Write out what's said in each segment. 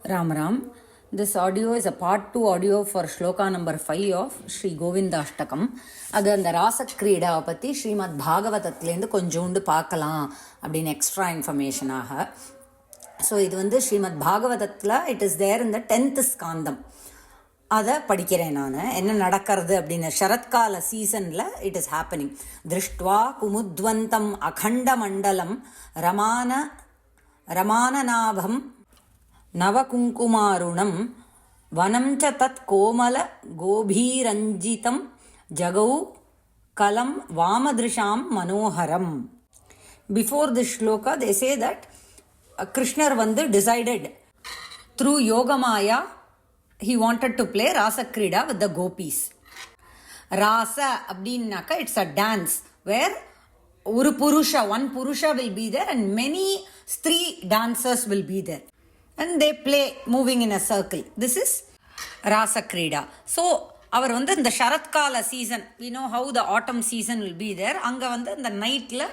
Ram Ram. This audio is a part 2 audio for shloka number 5 of Sri GovindAshTakam. அது அந்த ராசக்ரீடா பற்றி ஸ்ரீமத் பாகவதத்துலேருந்து கொஞ்சோண்டு பார்க்கலாம் அப்படின்னு எக்ஸ்ட்ரா இன்ஃபர்மேஷனாக. ஸோ இது வந்து ஸ்ரீமத் பாகவதத்தில் இட் இஸ் தேர் இந்த 10th ஸ்காந்தம். அதை படிக்கிறேன் நான். என்ன நடக்கிறது அப்படின்னு சரத்கால சீசனில் இட் இஸ் ஹேப்பனிங். திருஷ்டுவா குமுத்வந்தம் அகண்ட மண்டலம் ரமானநாபம் நவகுங்குமாருணம் வனம் ச தத் கோமல கோபீரஞ்சிதம் ஜகௌ கலம் வாமதிருஷாம் மனோகரம். Before this shloka they say that கிருஷ்ணர் வந்து decided through Yogamaya he wanted to play Rasakrida with the gopis. Rasa அப்படின்னாக்கா it's a dance where one purusha will be there and many stree dancers will be there. And they play moving in a circle. This is Rasakrida. So, அவர் வந்து இந்த சரத்கால season, we know how the autumn season will be there. அங்கே வந்து இந்த நைட்டில்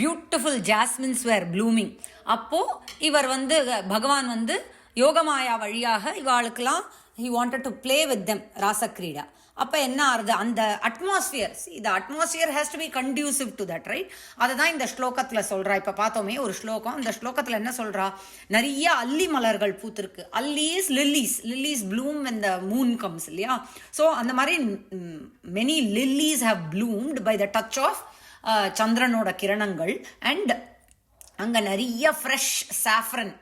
beautiful ஜாஸ்மின்ஸ் வேர் blooming. அப்போது இவர் வந்து பகவான் வந்து யோகமாயா வழியாக இவாளுக்கெல்லாம் he wanted to play with them Rasakrida. அப்போ என்ன ஆறுது, அந்த atmosphere, the atmosphere has to be conducive to that, right? அதை தான் இந்த ஸ்லோகத்தில் சொல்கிறா. இப்போ பார்த்தோமே ஒரு ஸ்லோகம், இந்த ஸ்லோகத்தில் என்ன சொல்கிறா, நிறைய அல்லி மலர்கள் பூத்திருக்கு. Lilies bloom when the moon comes, இல்லையா? ஸோ அந்த மாதிரி many lilies have bloomed by the touch of சந்திரனோட கிரணங்கள். அண்ட் அங்கே நிறைய ஃப்ரெஷ் சாஃப்ரன்,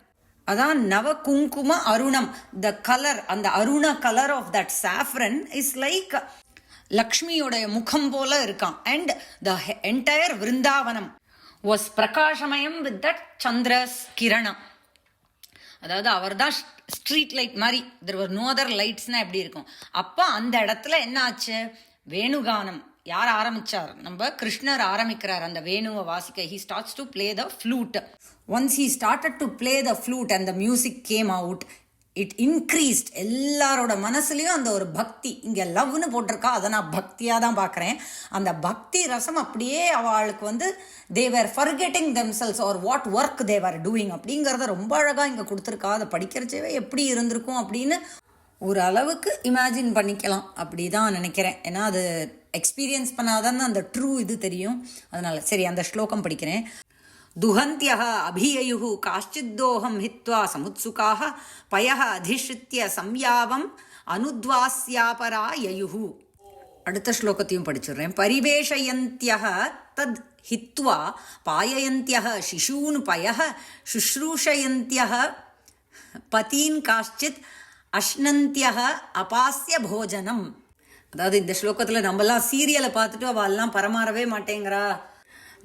அதான் நவ குங்கும அருணம், த கலர், அந்த அருண colour of that saffron is like லக்ஷ்மியோடைய முகம் போல இருக்கான். And the entire Vrindavanam was பிரகாசமயம் வித் தட் சந்திரஸ் கிரணம். அதாவது அவர் தான் ஸ்ட்ரீட் லைட் மாதிரி, தெர் வர் நோ அதர் லைட்ஸ்னா எப்படி இருக்கும். அப்போ அந்த இடத்துல என்ன ஆச்சு, வேணுகானம் யார் ஆரம்பிச்சார், நம்ம கிருஷ்ணர் ஆரம்பிக்கிறார் அந்த வேணுவை வாசிக்க. he starts to play the flute. once he started to play the flute and the music came out, it increased. எல்லாரோட மனசுலையும் அந்த ஒரு பக்தி, இங்கே லவ்னு போட்டிருக்கா, அதை நான் பக்தியாக தான் பார்க்குறேன். அந்த பக்தி ரசம் அப்படியே அவளுக்கு வந்து they were forgetting themselves or what work they were doing அப்படிங்கிறத ரொம்ப அழகாக இங்கே கொடுத்துருக்கா. அதை படிக்கிறச்சவே எப்படி இருந்திருக்கும் அப்படின்னு ஒரு அளவுக்கு இமேஜின் பண்ணிக்கலாம், அப்படி தான் நினைக்கிறேன். ஏன்னா அது எக்ஸ்பீரியன்ஸ் பண்ணாதான் அந்த ட்ரூ இது தெரியும். அதனால சரி, அந்த ஸ்லோகம் படிக்கிறேன். துஹந்தியஹ அபியயுஹு காஷ்சித்தோஹம் ஹித்வா சமுத்சுகாஹ பயஹ அதிஷ்ரித்ய சம்யாவம் அனுத்வாஸ்யாபரா யயுஹு. அடுத்த ஸ்லோகத்தையும் படிச்சுடுறேன். பரிவேஷயந்தியஹ தத் ஹித்வா பாயயந்தியஹ சிசூன் பயஹ சுஷ்ரூஷயந்தியஹ பதீன் காஷ்சித் அஷ்னந்தியஹ அபாஸ்ய போஜனம். அதாவது இந்த ஸ்லோகத்தில் நம்மலாம் சீரியலை பார்த்துட்டு அவெல்லாம் பரமாறவே மாட்டேங்கிறா.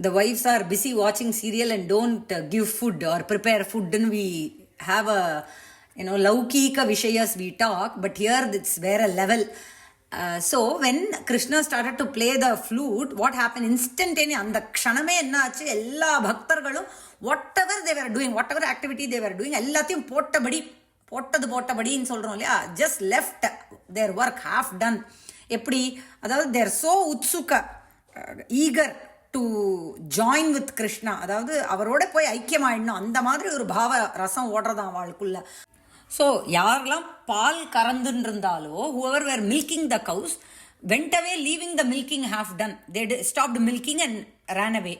The wives are busy watching serial and don't give food or prepare food, and we have a laukika vishayas we talk, but here it's வேற level. So when Krishna started to play the flute, what happened instantaneously, அந்த க்ஷணமே என்ன ஆச்சு, எல்லா பக்தர்களும் whatever they were doing, whatever activity they were doing, எல்லாத்தையும் போட்டபடின்னு சொல்கிறோம் இல்லையா, just left their work half done. எப்படி, அதாவது தேர் சோ உத்சுக eager to join with Krishna, அதாவது அவரோட போய் ஐக்கியமாயிடணும், அந்த மாதிரி ஒரு பாவ ரசம் ஓடுறதான் அவளுக்குள்ள. ஸோ யாரெல்லாம் பால் கறந்துன்னு இருந்தாலோ, whoever were milking the cows went away leaving the milking half done. They stopped milking and ran away.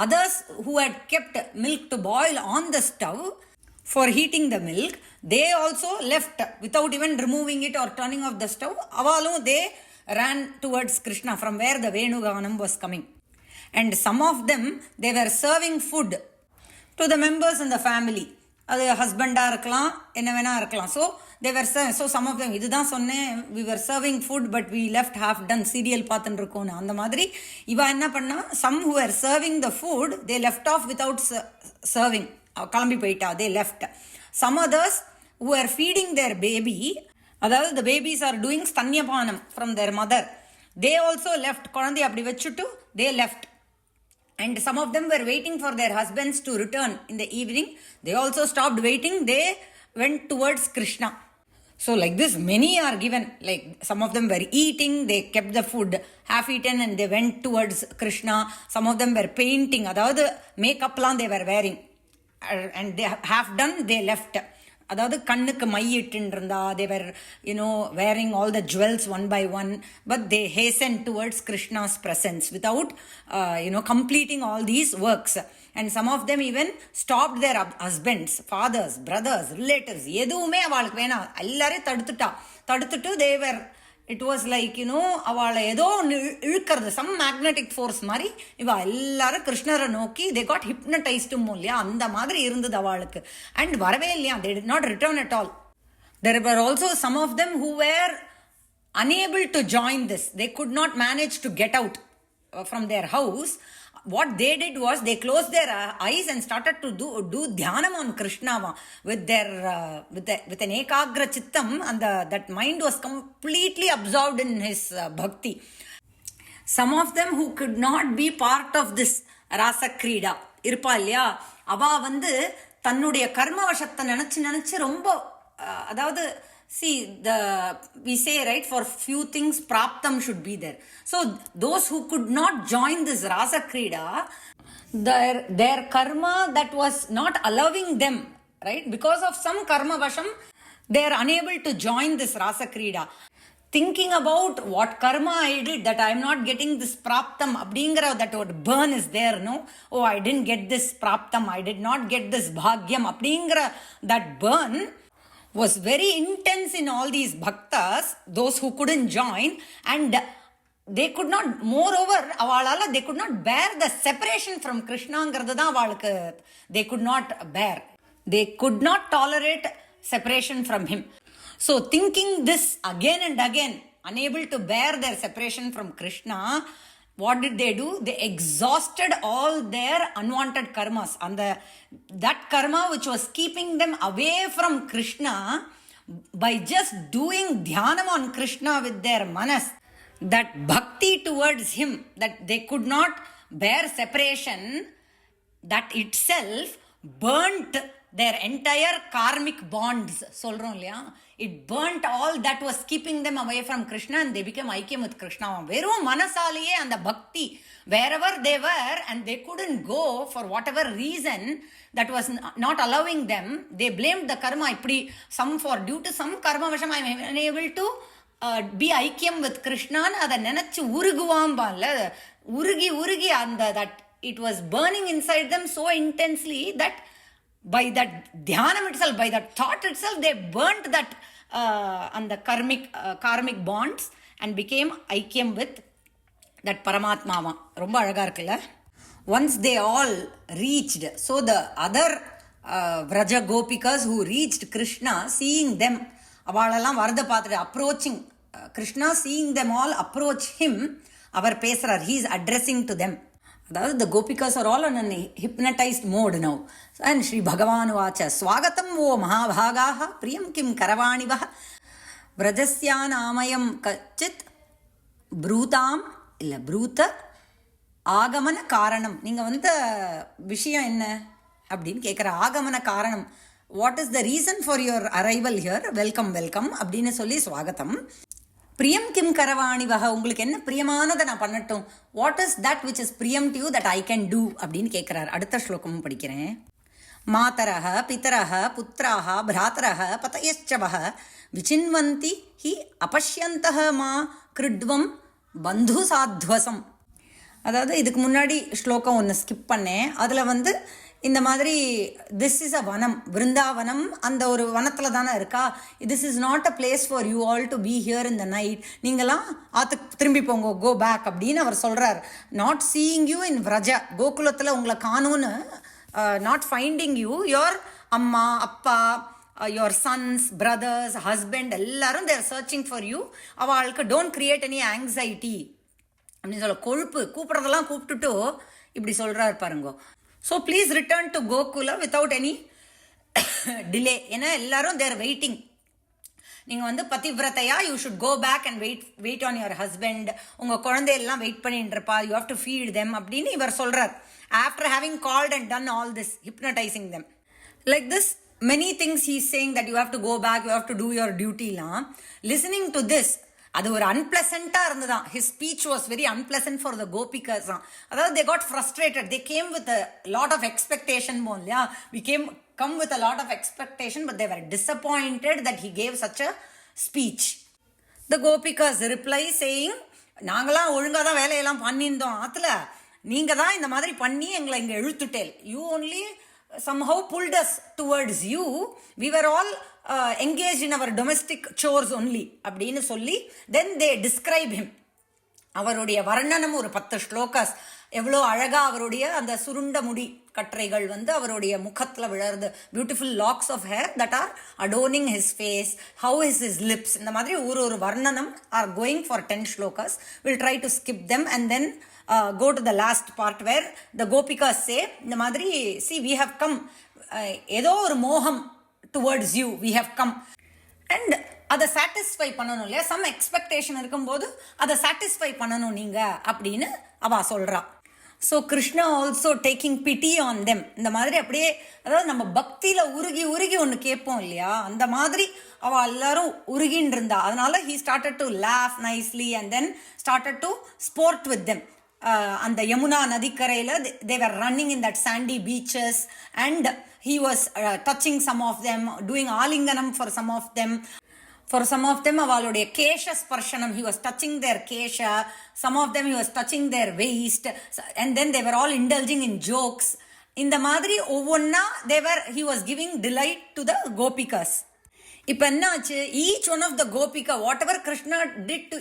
Others who had kept milk to boil on the stove for heating the milk, they also left without even removing it or turning off the stove. Avalum they ran towards Krishna from where the Venuganam was coming. And some of them, they were serving food to the members in the family. அது ஹஸ்பண்டாக இருக்கலாம், என்ன வேணா இருக்கலாம். So they were serving. So some of them, இதுதான் சொன்னேன், we were serving food but we left half done, serial பார்த்துன்னு இருக்கோன்னு. அந்த மாதிரி இவா என்ன பண்ணா, some who were serving the food, they left off without serving, கிளம்பி போயிட்டா, they left. Some others who are feeding their baby, அதாவது the babies are doing ஸ்தன்யபானம் from their mother, they also left. குழந்தை அப்படி வச்சுட்டு they left. And some of them were waiting for their husbands to return in the evening, they also stopped waiting, they went towards Krishna. So like this many are given, like some of them were eating, they kept the food half eaten and they went towards Krishna. Some of them were painting, அதாவது மேக்கப்லாம் they were wearing and they half done, they left. அதாவது கண்ணுக்கு my இட்டுன்னு இருந்தா, தேவர் wearing all the jewels one by one, but they hastened towards Krishna's presence without completing all these works. And some of them even stopped their husbands, fathers, brothers, relatives. எதுவுமே அவளுக்கு வேணாம், எல்லாரையும் தடுத்துட்டு தேவர், it was like அவளை ஏதோ இழுக்கிறது, some magnetic force மாதிரி இவ எல்லாரும் கிருஷ்ணரை நோக்கி தே காட் ஹிப்னடைஸ்டும் இல்லையா, அந்த மாதிரி இருந்தது அவளுக்கு. அண்ட் வரவே இல்லையா, they did not return at all. There were also some of them who were unable to join this. They could not manage to get out from their house. What they did was they closed their eyes and started to do dhyanam on Krishna with their with an ekagra chittam, and that mind was completely absorbed in his bhakti. Some of them who could not be part of this Rasakrida irpa இல்லையா, அவ தன்னுடைய கர்மவசத்தை நினைச்சு ரொம்ப அதாவது see, we say, right, for few things praptam should be there. So those who could not join this Rasakrida, their karma that was not allowing them, right, because of some karma vasham, they are unable to join this Rasakrida. Thinking about what karma I did, that I am not getting this praptam, abdingra, that word burn is there, no? Oh, I didn't get this praptam, I did not get this bhagyam, abdingra, that burn was very intense in all these bhaktas, those who couldn't join, and they could not, moreover, avalala they could not bear the separation from Krishna ngradha avalukku, they could not bear, they could not tolerate separation from him. So thinking this again and again, unable to bear their separation from Krishna, what did they do? They exhausted all their unwanted karmas, and that karma which was keeping them away from Krishna, by just doing dhyanam on Krishna with their manas, that bhakti towards him, that they could not bear separation, that itself burnt their entire karmic bonds. சொல்றோம் இல்லையா, it burnt all that was keeping them away from Krishna, and they became ஐக்கியம் with Krishna. வெறும் மனசாலேயே அந்த பக்தி, wherever they were and they couldn't go for whatever reason that was not allowing them, they blamed the karma. இப்படி due to some karma vasham I am unable to be ஐக்கியம் with Krishna, அதை நினைச்சு உருகுவாம்பான்ல, உருகி அந்த that it was burning inside them so intensely that by that dhyanam itself, by that thought itself, they burnt that and the karmic bonds and became ஐக்கியம் with that Paramatma. ரொம்ப அழகா இருக்குல்ல. Once they all reached, so the other Vraja Gopikas who reached Krishna, seeing them, அவளெல்லாம் வரத பார்த்துட்டு approaching Krishna, seeing them all approach him, அவர் பேசுறார், he is addressing to them. அதாவது the gopikas are all in a hypnotized mode now. And Shri Bhagavan vacha swagatam vo mahabhagaha priyam kim karavanivaha vrajasyanaamayam kachit brutam illa bruta ஆகமன காரணம். நீங்கள் விஷயம் என்ன அப்படின்னு கேட்குற, ஆகமன காரணம், what is the reason for your arrival here, welcome அப்படின்னு சொல்லி ஸ்வாகத்தம். பிரியம் கிம் கரவாணிவக, உங்களுக்கு என்ன பிரியமானதை நான் பண்ணட்டும், what is that which is பிரியம் to you that I can do அப்படின்னு கேட்குறாரு. அடுத்த ஸ்லோகமும் படிக்கிறேன். மாதரஹ பிதரஹ புத்திராஹ பிராதரஹ பதயச்சவஹ விசின்வந்தி ஹி அபஷ்யந்தஹ மா கிருட்வம் பந்து சாத்வசம். அதாவது இதுக்கு முன்னாடி ஸ்லோகம் ஒன்று ஸ்கிப் பண்ணேன். அதில் இந்த மாதிரி திஸ் இஸ் அ வனம், விருந்தாவனம், அந்த ஒரு வனத்தில் தானே இருக்கா, this is not a place for you all to be here in the night, நீங்களாம் ஆத்துக்கு திரும்பி போங்க, கோ பேக் அப்படின்னு அவர் சொல்கிறார். Not seeing you in Vraja, கோகுலத்தில் உங்களை காணும்னு, நாட் ஃபைண்டிங் யூ, யோர் அம்மா அப்பா, யோர் சன்ஸ், பிரதர்ஸ், ஹஸ்பண்ட் எல்லாரும் தேர் சர்ச்சிங் ஃபார் யூ. அவளுக்கு டோன்ட் கிரியேட் எனி ஆங்ஸைட்டி அப்படின்னு சொல்ல, கொழுப்பு கூப்பிட்றதெல்லாம் கூப்பிட்டுட்டு இப்படி சொல்கிறார் பாருங்கோ. So please return to Gokula without any delay. ஏன்னா எல்லாரும் தேர் வெயிட்டிங். நீங்கள் பதிவிரதையா, you should go back and wait on your husband, உங்கள் குழந்தையெல்லாம் வெயிட் பண்ணிட்டு இருப்பா, you have to feed them அப்படின்னு இவர் சொல்கிறார். After having called and done all this, hypnotising them like this, many things he is saying that you have to go back, you have to do your duty la. Listening to this, அது ஒரு அன்பிளசண்டா இருந்துதான். His speech was very unpleasant for the Gopikas தான். அதாவது they got frustrated, they came with lot of expectation போம் இல்லையா. We come with a lot of expectation, but they were disappointed that he gave such a speech. The gopikas reply saying, நாங்களாம் ஒழுங்காக தான் வேலையெல்லாம் பண்ணியிருந்தோம் ஆத்துல, நீங்கள் தான் இந்த மாதிரி பண்ணி எங்களை இங்கே இழுத்துட்டேல். You only somehow pulled us towards you. We were all engaged in our domestic chores only அப்படின்னு சொல்லி then they describe him. அவருடைய வர்ணனம் ஒரு 10 ஸ்லோகாஸ், எவ்வளோ அழகா அவருடைய அந்த சுருண்ட முடி கற்றைகள் அவருடைய முகத்தில் விழருது. Beautiful locks of hair that are adorning his face, how is his lips. இந்த மாதிரி ஒரு வர்ணனம் are going for 10 shlokas. Will try to skip them and then go to the last part where the gopikas say, இந்த மாதிரி see we have come, ஏதோ ஒரு மோகம் towards you we have come, and அதை சாட்டிஸ்ஃபை பண்ணணும் இல்லையா. சம் எக்ஸ்பெக்டேஷன் இருக்கும்போது அதை சாட்டிஸ்ஃபை பண்ணணும் நீங்க அப்படின்னு அவ சொல்றா. So Krishna also taking PT on them. இந்த மாதிரி அப்படியே, அதாவது நம்ம பக்தியில உருகி உருகி ஒன்று கேட்போம் இல்லையா, அந்த மாதிரி அவ எல்லாரும் உருகின்னு இருந்தா. அதனால he started to laugh nicely and then started to sport with them. அந்த யமுனா நதிக்கரையில் they were running in that sandy beaches and he was touching some of them, doing ஆலிங்கனம் for some of them. For some of them avaluடைய கேஷ ஸ்பர்ஷனம், he was touching their kesha. Some of them he was touching their waist, and then they were all indulging in jokes. இந்த மாதிரி ஒவ்வொன்னா he was giving delight to the gopikas. இப்போ என்னாச்சு, each one of the gopika, whatever Krishna did to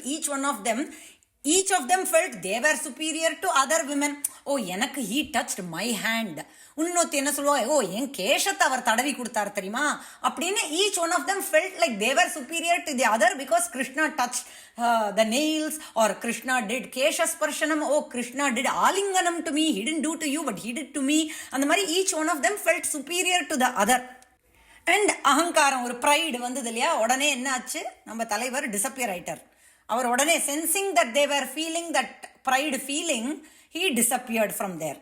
each of them felt they were superior to other women. ஓ எனக்கு he touched my hand. இன்னொத்தி என்ன சொல்லுவா, ஓ என் கேஷத்தை அவர் தடவி கொடுத்தார் தெரியுமா அப்படின்னு. each one of them felt like they were superior to the other because Krishna touched the nails, or Krishna did kesha sparshanam, oh Krishna did alinganam to me, he didn't do to you but he did to me. அந்த மாதிரி each one of them felt superior to the other. And அகங்காரம், ஒரு pride வந்தது இல்லையா. உடனே என்ன ஆச்சு, நம்ம தலைவர் டிசப்பியர் ஆயிட்டார். அவர் உடனே sensing that they were feeling that pride feeling, he disappeared from there.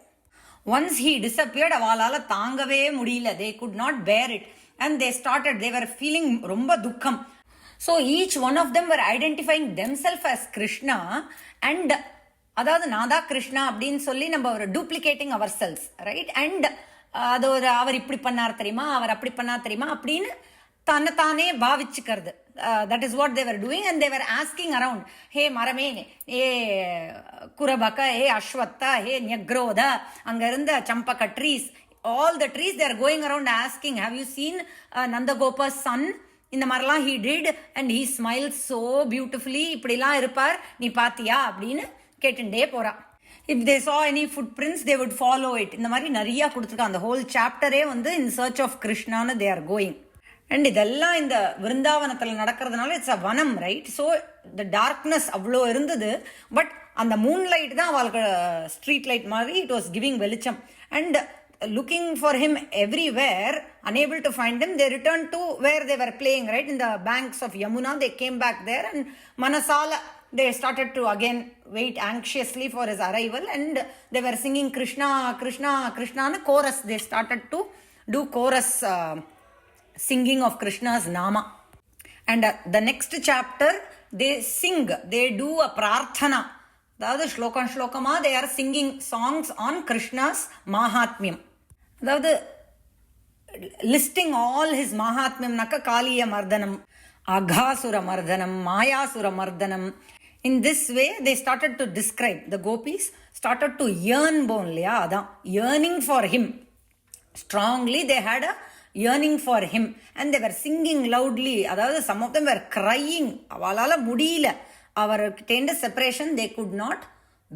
Once he disappeared, அவளால தாங்கவே முடியல. They could not bear it and they were feeling ரொம்ப துக்கம். So each one of them were identifying themselves as Krishna, and அதாவது நான் தான் கிருஷ்ணா அப்படின்னு சொல்லி நம்ம ஒரு duplicating ourselves, right? And அது ஒரு, அவர் இப்படி பண்ணார் தெரியுமா, அவர் அப்படி பண்ணார் தெரியுமா அப்படின்னு தன்னைத்தானே பாவிச்சுக்கிறது. That is what they were doing, and they were asking around, hey marame, hey kurabaka, hey ashwatha, hey nyagrodha, anga irundha champaka trees, all the trees, they are going around asking, have you seen Nandagopa's son? இந்த மாதிரிலாம் he did and he smiled so beautifully, இப்படிலாம் இருப்பார், நீ பாத்தியா அப்படின்னு கேட்டுட்டே போறா. If they saw any footprints they would follow it. இந்த மாதிரி நிறைய கொடுத்துருக்காங்க. அந்த ஹோல் சாப்டரே in search of Krishna they are going. And இதெல்லாம் இந்த விருந்தாவனத்தில் நடக்கிறதுனால இட்ஸ் அ வனம், ரைட்? ஸோ த டார்க்னஸ் அவ்வளோ இருந்தது, பட் அந்த மூன் லைட் தான் அவளுக்கு ஸ்ட்ரீட் லைட் மாதிரி இட் வாஸ் கிவிங் வெளிச்சம். And looking for him everywhere, unable to find him, they returned to where they were playing, right? In the banks of Yamuna, they came back there and Manasala, they started to again wait anxiously for his arrival, and they were singing Krishna, Krishna, Krishna, and chorus. They started to do chorus singing of Krishna's nama. And the next chapter they sing, they do a prarthana. அதாவது ஸ்லோகமா they are singing songs on Krishna's mahatmyam. அதாவது listing all his mahatmyam naka kaliya mardanam, aghasura mardanam, mayasura mardanam. In this way they started to describe, the gopis started to yearn bonliya, adan yearning for him strongly. They had a yearning for him and they were singing loudly. அதாவது some of them were crying. அவளால முடியல, அவர்கிட்ட separation they could not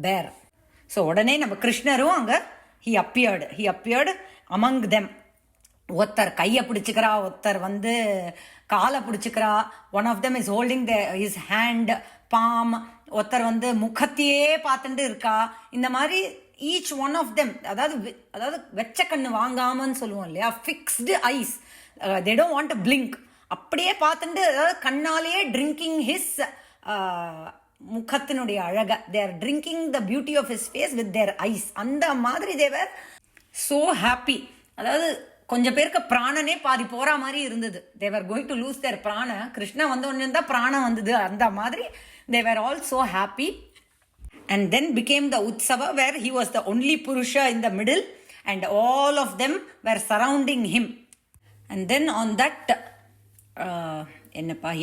bear. So உடனே நம்ம கிருஷ்ணரும் அங்கே he appeared among them. ஒருத்தர் கையை பிடிச்சிக்கிறா, ஒருத்தர் காலை பிடிச்சிக்கிறா. One of them is holding his hand palm, ஒருத்தர் முகத்தையே பார்த்துட்டு இருக்கா. இந்த மாதிரி each one of them, அதாவது வெச்ச கண்ணு வாங்காமன்னு சொல்லுவோம் இல்லையா, fixed eyes, they don't want to blink. அப்படியே பார்த்துட்டு, அதாவது கண்ணாலேயே ட்ரிங்கிங் ஹிஸ் முகத்தினுடைய அழக, they are drinking the beauty of his face with their eyes. அந்த மாதிரி they were so happy. அதாவது கொஞ்சம் பேருக்கு பிராணனே பாதி போற மாதிரி இருந்தது. they were going to lose their prana. Krishna வந்தோடனே தான் பிராணம் வந்தது. அந்த மாதிரி they were all so happy. And then became the utsava where he was the only purusha in the middle and all of them were surrounding him. And then on that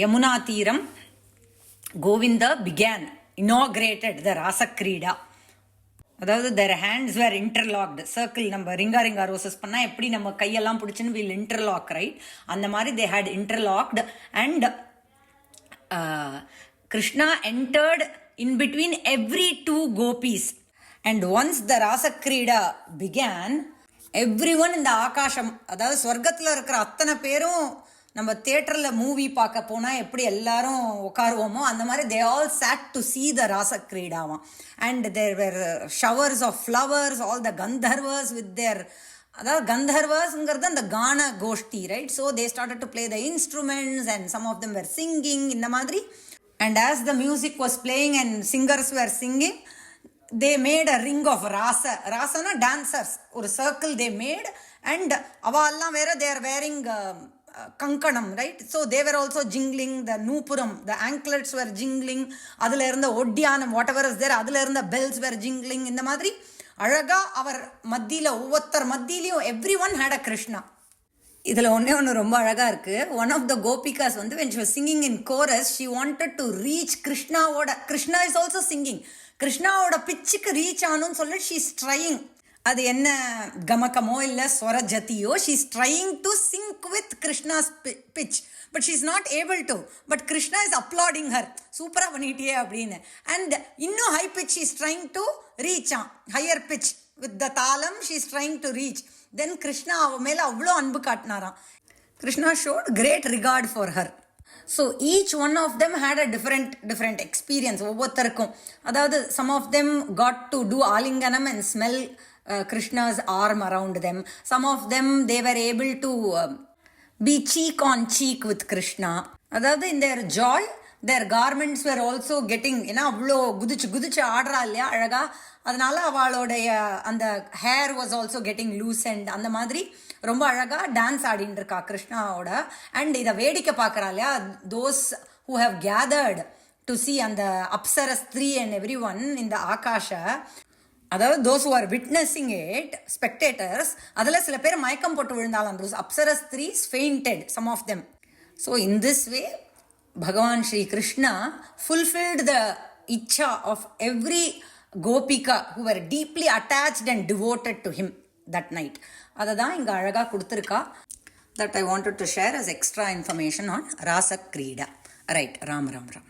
Yamuna Thiram, Govinda inaugurated the Rasakrida. அதாவது their hands were interlocked. circle நம்ம ரிங்கா roses பண்ணா எப்படி நம்ம கையெல்லாம் பிடிச்சுன்னு will interlock, right? அந்த மாதிரி they had interlocked and Krishna entered in between every two gopis. And once the Rasakrida began, everyone in the ஆகாஷம், அதாவது ஸ்வர்க்கத்தில் இருக்கிற அத்தனை பேரும் நம்ம தியேட்டரில் மூவி பார்க்க போனால் எப்படி எல்லாரும் உட்காருவோமோ அந்த மாதிரி they all sat to see the Rasakrida. And there were showers of flowers, all the Gandharvas with their, அதாவது கந்தர்வாஸ்ங்கிறது அந்த கான கோஷ்டி, right? So they started to play the instruments and some of them were singing இந்த மாதிரி. And as the music was playing and singers were singing, they made a ring of rasa. Rasana dancers, ஒரு circle they made. And அவால்லாம் வேற they are wearing kankanam, right? So they were also jingling the noopuram, the anklets were jingling, அதில் இருந்த ஒட்டியானம் whatever is there, அதில் இருந்த bells were jingling. இந்த மாதிரி அழகா அவர் மத்தியில் ஒவ்வொருத்தர் மத்தியிலையும் everyone had a Krishna. இதில் ஒன்று ரொம்ப அழகாக இருக்குது. ஒன் ஆஃப் த கோபிகாஸ் வந்து when she was singing in chorus, she wanted to reach கிருஷ்ணாவோட, கிருஷ்ணா is also singing, கிருஷ்ணாவோட பிச்சுக்கு ரீச் ஆகணும்னு சொல்லி she is trying. அது என்ன கமக்கமோ இல்லை ஸ்வரஜதியோ, she is trying to sync with Krishna's pitch, but she is not able to. But Krishna is applauding her, சூப்பராக பண்ணிட்டியே அப்படின்னு. அண்ட் இன்னும் high pitch she is trying to reach on, higher pitch with the தாளம் she is trying to reach. Then Krishna அவ மேலே அவ்வளோ அன்பு காட்டினாராம். Krishna showed great regard for her. So each one of them had a different experience. ஒவ்வொருத்தருக்கும், அதாவது some of them got to do ஆலிங்கனம் and smell Krishna's arm around them. Some of them they were able to be cheek on cheek with Krishna. அதாவது in their joy their garments were also getting, ஏன்னா அவ்வளோ குதிச்சு ஆடுறா இல்லையா அழகா, அதனால அவளோடைய அந்த hair was also getting lucent. அந்த மாதிரி ரொம்ப அழகாக டான்ஸ் ஆடின்னு இருக்கா கிருஷ்ணாவோட. அண்ட் இதை வேடிக்கை பார்க்குறா இல்லையா those who have gathered to see அந்த அப்சரஸ் 3 and everyone in the akasha, அதாவது those who are witnessing it, spectators, அதில் சில பேர் மயக்கம் போட்டு விழுந்தாலும் those அப்சரஸ் 3 fainted, some of them. So in this way Bhagavan Shri Krishna fulfilled the icha of every gopika who were deeply attached and devoted to him that night. Adha inga alaga kuduthirka. That I wanted to share as extra information on Rasakrida. Right, Ram Ram Ram.